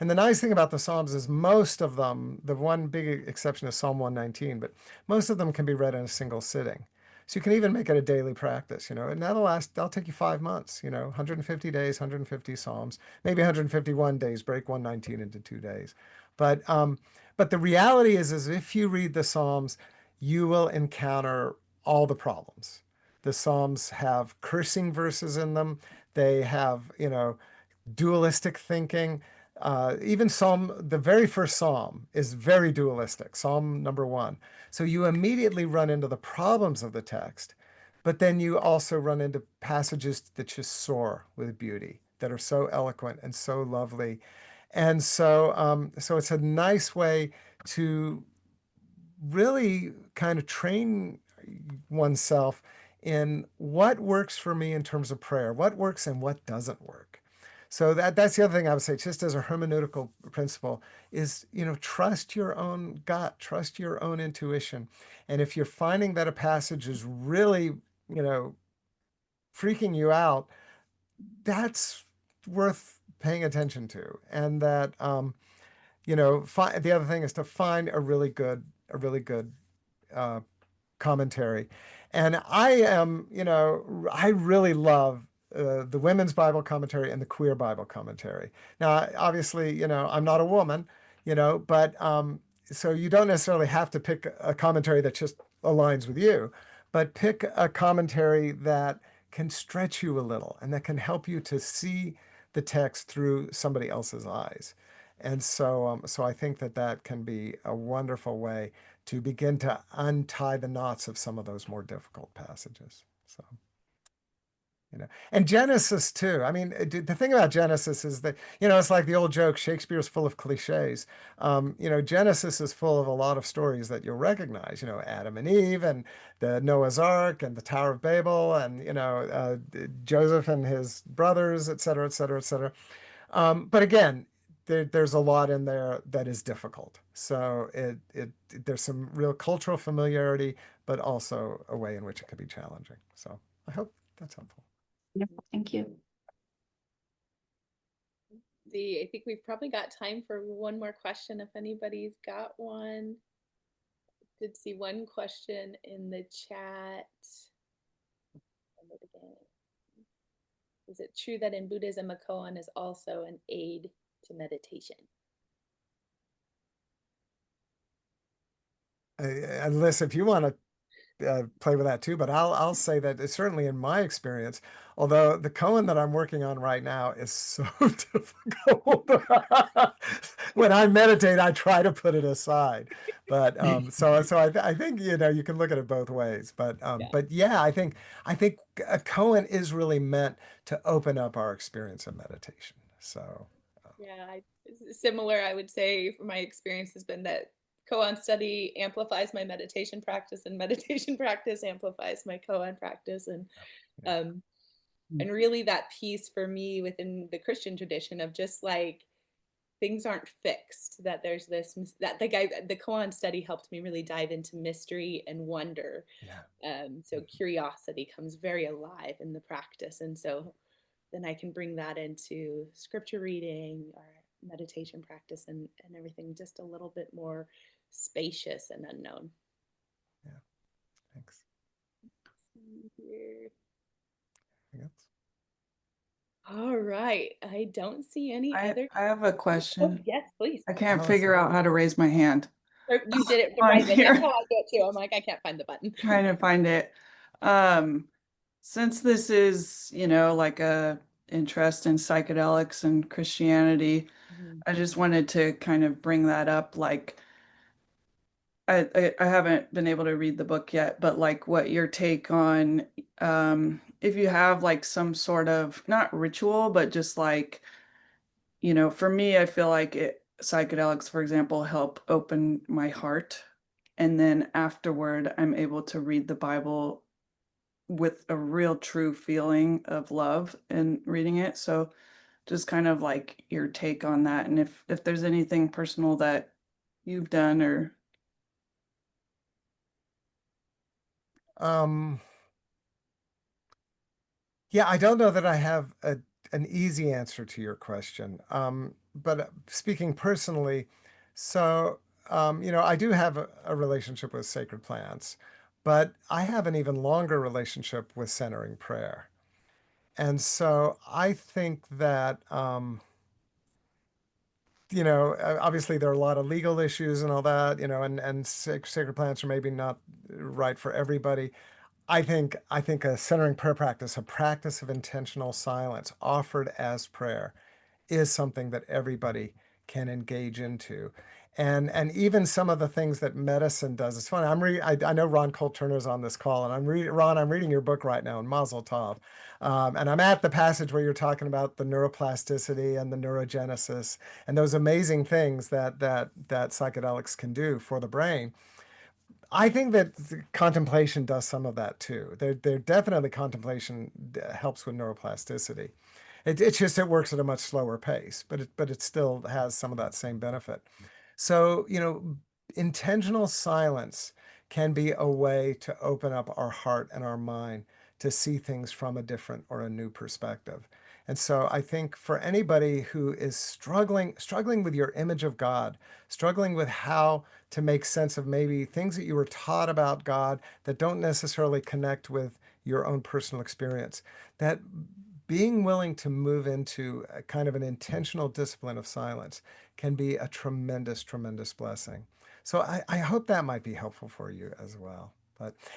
And the nice thing about the Psalms is most of them, the one big exception is Psalm 119, but most of them can be read in a single sitting. So you can even make it a daily practice, you know, and that'll take you 5 months, you know, 150 days, 150 Psalms, maybe 151 days, break 119 into 2 days. But the reality is if you read the Psalms, you will encounter all the problems. The Psalms have cursing verses in them. They have, you know, dualistic thinking. Even the very first Psalm is very dualistic, Psalm number 1. So you immediately run into the problems of the text, but then you also run into passages that just soar with beauty, that are so eloquent and so lovely. And so, so it's a nice way to really kind of train oneself in what works for me in terms of prayer, what works and what doesn't work. So that's the other thing I would say, just as a hermeneutical principle, is, trust your own gut, trust your own intuition. And if you're finding that a passage is really, freaking you out, that's worth paying attention to. And that, the other thing is to find a really good commentary. And I really love the women's Bible commentary and the queer Bible commentary. Now, obviously, I'm not a woman, but so you don't necessarily have to pick a commentary that just aligns with you, but pick a commentary that can stretch you a little and that can help you to see the text through somebody else's eyes. And so I think that can be a wonderful way to begin to untie the knots of some of those more difficult passages. So, and Genesis too. I mean, the thing about Genesis is that, it's like the old joke, Shakespeare's full of cliches. Genesis is full of a lot of stories that you'll recognize, Adam and Eve and the Noah's Ark and the Tower of Babel and, Joseph and his brothers, et cetera, et cetera, et cetera. But again, there's a lot in there that is difficult. So there's some real cultural familiarity, but also a way in which it could be challenging. So I hope that's helpful. Yep, thank you. I think we've probably got time for one more question if anybody's got one. Did see one question in the chat. Is it true that in Buddhism, a koan is also an aid to meditation? Liz, if you want to play with that too, but I'll say that it's certainly in my experience, although the koan that I'm working on right now is so difficult. When I meditate, I try to put it aside. But so I think you can look at it both ways. But yeah, I think a koan is really meant to open up our experience of meditation. So yeah, similar. I would say my experience has been that koan study amplifies my meditation practice, and meditation practice amplifies my koan practice, and really that piece for me within the Christian tradition of just like things aren't fixed, that there's this that the koan study helped me really dive into mystery and wonder. So curiosity comes very alive in the practice, and so then I can bring that into scripture reading or meditation practice and everything just a little bit more spacious and unknown. Yeah, thanks. Here. Yes. All right, I don't see any other. I have a Oh, question. yes, please. I can't Allison. figure out how to raise my hand. You did it the On right way. here. That's how I do it too. I'm like, I can't find the button. Trying to find it. Since this is, like a interest in psychedelics and Christianity, I just wanted to kind of bring that up. Like, I haven't been able to read the book yet, but like what your take on if you have like some sort of not ritual, but just like, for me, I feel like psychedelics, for example, help open my heart. And then afterward, I'm able to read the Bible with a real true feeling of love in reading it. So just kind of like your take on that. And if there's anything personal that you've done or Yeah, I don't know that I have an easy answer to your question. But speaking personally, so I do have a relationship with sacred plants, but I have an even longer relationship with centering prayer. And so I think that obviously there are a lot of legal issues and all that, and sacred plants are maybe not right for everybody. I think a centering prayer practice, a practice of intentional silence offered as prayer, is something that everybody can engage into. And even some of the things that medicine does. It's funny. I know Ron Cole Turner's on this call, and I'm reading your book right now, in Mazel Tov, and I'm at the passage where you're talking about the neuroplasticity and the neurogenesis and those amazing things that psychedelics can do for the brain. I think that contemplation does some of that too. There definitely contemplation helps with neuroplasticity. It's just it works at a much slower pace, but it still has some of that same benefit. So, intentional silence can be a way to open up our heart and our mind to see things from a different or a new perspective. And so I think for anybody who is struggling with your image of God, struggling with how to make sense of maybe things that you were taught about God that don't necessarily connect with your own personal experience, that being willing to move into a kind of an intentional discipline of silence can be a tremendous, tremendous blessing. So I hope that might be helpful for you as well.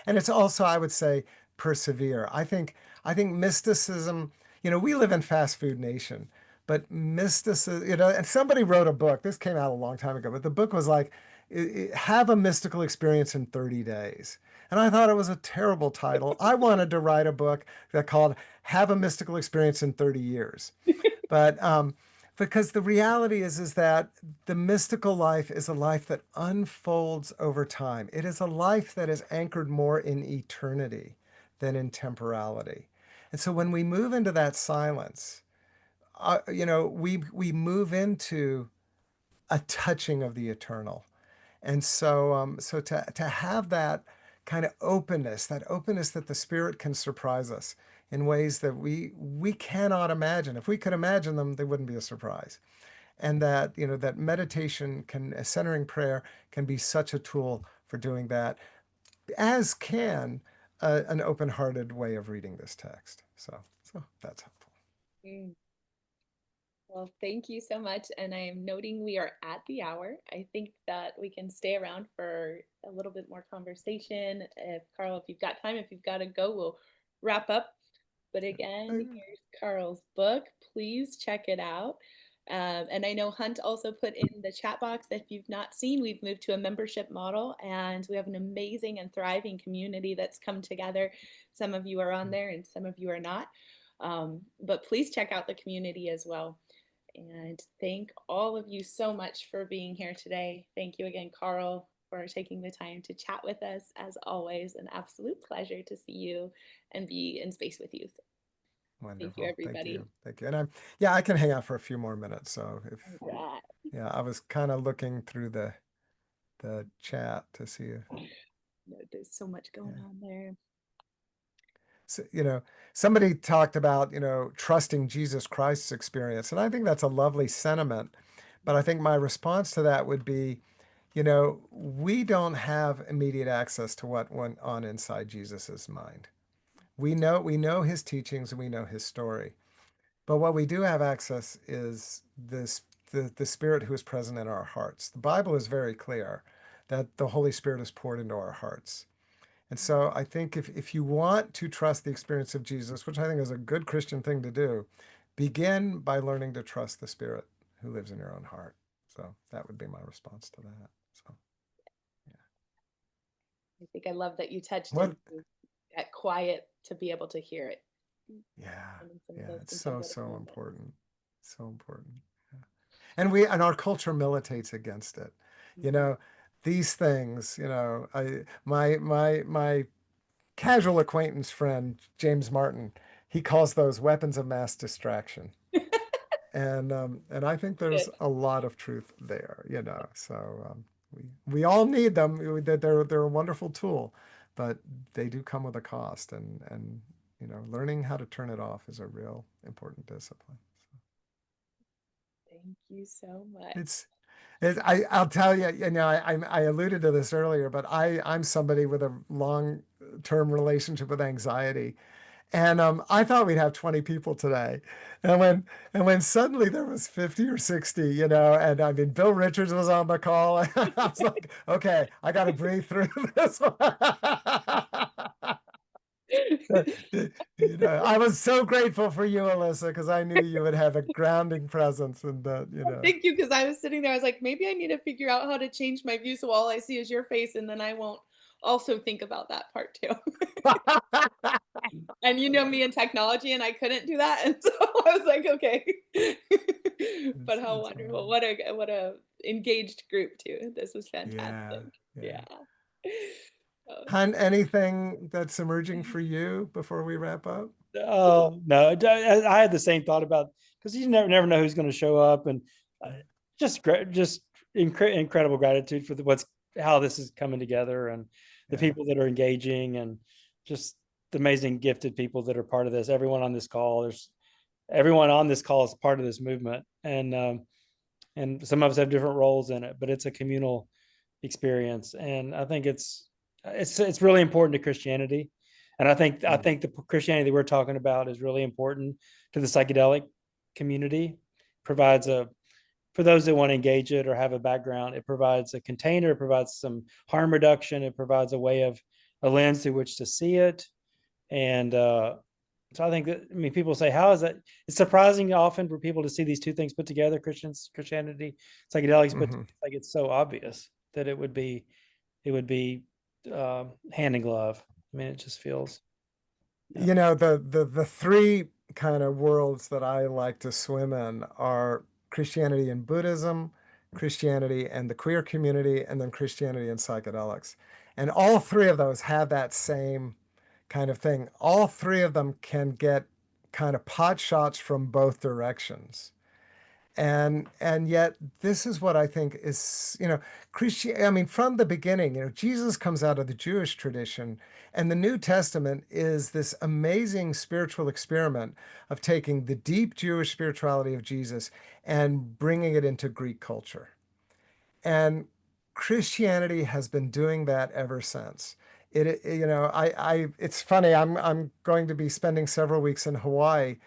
And it's also, I would say, persevere. I think mysticism, we live in fast food nation, but mysticism, and somebody wrote a book. This came out a long time ago, but the book was like, have a mystical experience in 30 days. And I thought it was a terrible title. I wanted to write a book that called Have a Mystical Experience in 30 Years. But because the reality is that the mystical life is a life that unfolds over time. It is a life that is anchored more in eternity than in temporality. And so when we move into that silence, we move into a touching of the eternal. And so to have that kind of openness, that openness that the Spirit can surprise us in ways that we cannot imagine. If we could imagine them, they wouldn't be a surprise. And that meditation centering prayer can be such a tool for doing that, as can an open-hearted way of reading this text. So that's helpful. Mm. Well, thank you so much. And I am noting we are at the hour. I think that we can stay around for a little bit more conversation. Carl, if you've got time, if you've got to go, we'll wrap up. But again, here's Carl's book. Please check it out. And I know Hunt also put in the chat box, if you've not seen, we've moved to a membership model and we have an amazing and thriving community that's come together. Some of you are on there and some of you are not. But please check out the community as well. And thank all of you so much for being here today. Thank you again, Carl, for taking the time to chat with us. As always, an absolute pleasure to see you and be in space with you. Wonderful. Thank you, everybody. Thank you. And I can hang out for a few more minutes. So I was kind of looking through the chat to see if there's so much going on there. So, somebody talked about, trusting Jesus Christ's experience. And I think that's a lovely sentiment. But I think my response to that would be, we don't have immediate access to what went on inside Jesus's mind. We know his teachings and we know his story. But what we do have access is the Spirit who is present in our hearts. The Bible is very clear that the Holy Spirit is poured into our hearts. And so I think if you want to trust the experience of Jesus, which I think is a good Christian thing to do, begin by learning to trust the Spirit who lives in your own heart. So that would be my response to that. So, I think I love that you touched into that quiet to be able to hear it. It's so important. So important. Yeah. And our culture militates against it. These things, my casual acquaintance friend, James Martin, he calls those weapons of mass distraction. And I think there's a lot of truth there, so we all need them. They're a wonderful tool, but they do come with a cost, and learning how to turn it off is a real important discipline. So. Thank you so much. I'll tell you, I alluded to this earlier, but I'm somebody with a long-term relationship with anxiety. And I thought we'd have 20 people today. And when suddenly there was 50 or 60, and I mean, Bill Richards was on the call. I was like, okay, I got to breathe through this one. I was so grateful for you, Alyssa, because I knew you would have a grounding presence and that, Thank you, because I was sitting there, I was like, maybe I need to figure out how to change my view so all I see is your face, and then I won't also think about that part too. And me and technology, and I couldn't do that, and so I was like, okay. But how wonderful! What a engaged group too. This was fantastic. Yeah. Oh, Hunt, anything that's emerging for you before we wrap up? Oh no, I had the same thought about, because you never know who's going to show up, and just incredible gratitude for how this is coming together, and the Yeah. people that are engaging, and just the amazing gifted people that are part of this. Everyone on this call is part of this movement, and some of us have different roles in it, but it's a communal experience, and I think it's really important to Christianity. And I think the Christianity that we're talking about is really important to the psychedelic community. Provides for those that want to engage it or have a background, it provides a container, it provides some harm reduction, it provides a lens through which to see it. And so I think that, I mean, people say, how is that? It's surprising often for people to see these two things put together, Christianity, psychedelics, but like it's so obvious that it would be hand in glove. I mean, it just feels. Yeah. You know, the three kind of worlds that I like to swim in are Christianity and Buddhism, Christianity and the queer community, and then Christianity and psychedelics. And all three of those have that same kind of thing. All three of them can get kind of pot shots from both directions. And yet this is what I think is, I mean, from the beginning, Jesus comes out of the Jewish tradition, and the New Testament is this amazing spiritual experiment of taking the deep Jewish spirituality of Jesus and bringing it into Greek culture. And Christianity has been doing that ever since. It's funny. I'm going to be spending several weeks in Hawaii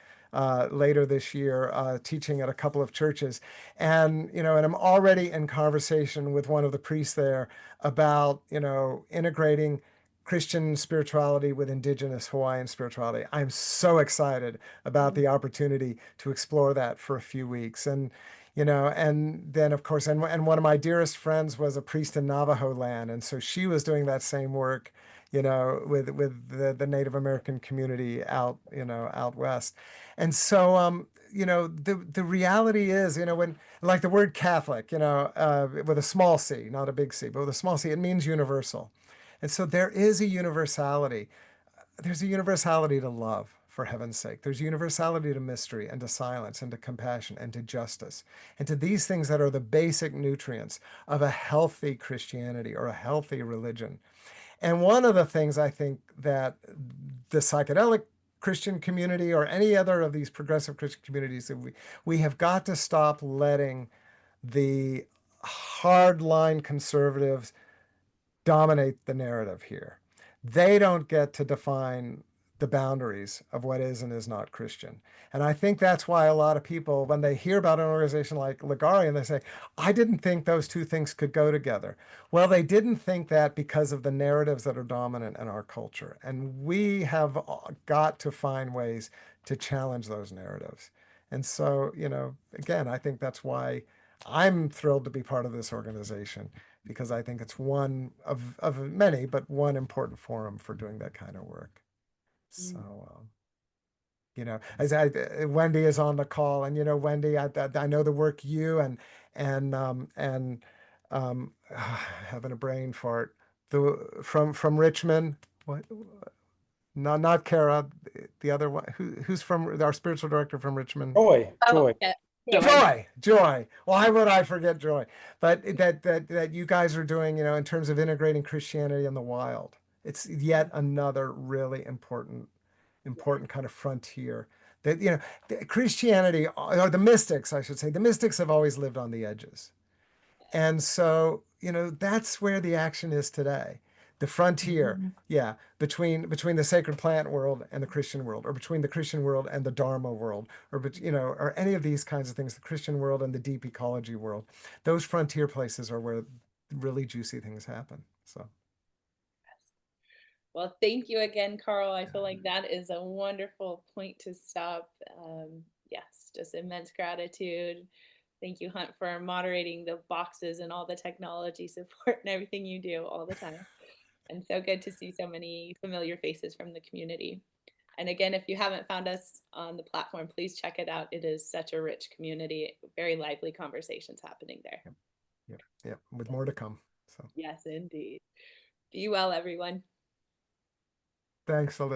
later this year, teaching at a couple of churches, and I'm already in conversation with one of the priests there about integrating Christian spirituality with indigenous Hawaiian spirituality. I'm so excited about the opportunity to explore that for a few weeks. And then of course, and one of my dearest friends was a priest in Navajo land, and so she was doing that same work, with the Native American community out west. And so the reality is, when, like, the word Catholic, with a small c, not a big C, but with a small c, it means universal. And so there is a universality. There's a universality to love, for heaven's sake. There's universality to mystery and to silence and to compassion and to justice and to these things that are the basic nutrients of a healthy Christianity or a healthy religion. And one of the things I think that the psychedelic Christian community or any other of these progressive Christian communities, that we have got to stop letting the hardline conservatives dominate the narrative here. They don't get to define the boundaries of what is and is not Christian. And I think that's why a lot of people, when they hear about an organization like Ligare, and they say, I didn't think those two things could go together. Well, they didn't think that because of the narratives that are dominant in our culture. And we have got to find ways to challenge those narratives. And so, again, I think that's why I'm thrilled to be part of this organization, because I think it's one of many, but one important forum for doing that kind of work. So, as Wendy is on the call, and Wendy, I know the work you and having a brain fart, from Richmond, what? Not Kara, the other one, who's from our spiritual director from Richmond. Joy. yeah. Joy. Why would I forget Joy? But that you guys are doing, in terms of integrating Christianity in the wild. It's yet another really important kind of frontier. That Christianity, or the mystics, I should say, the mystics have always lived on the edges. And so, that's where the action is today. The frontier, between the sacred plant world and the Christian world, or between the Christian world and the Dharma world, or or any of these kinds of things, the Christian world and the deep ecology world. Those frontier places are where really juicy things happen. So. Well, thank you again, Carl. I feel like that is a wonderful point to stop. Yes, just immense gratitude. Thank you, Hunt, for moderating the boxes and all the technology support and everything you do all the time. And so good to see so many familiar faces from the community. And again, if you haven't found us on the platform, please check it out. It is such a rich community, very lively conversations happening there. Yeah, with more to come. So. Yes, indeed. Be well, everyone. Thanks, Alyssa.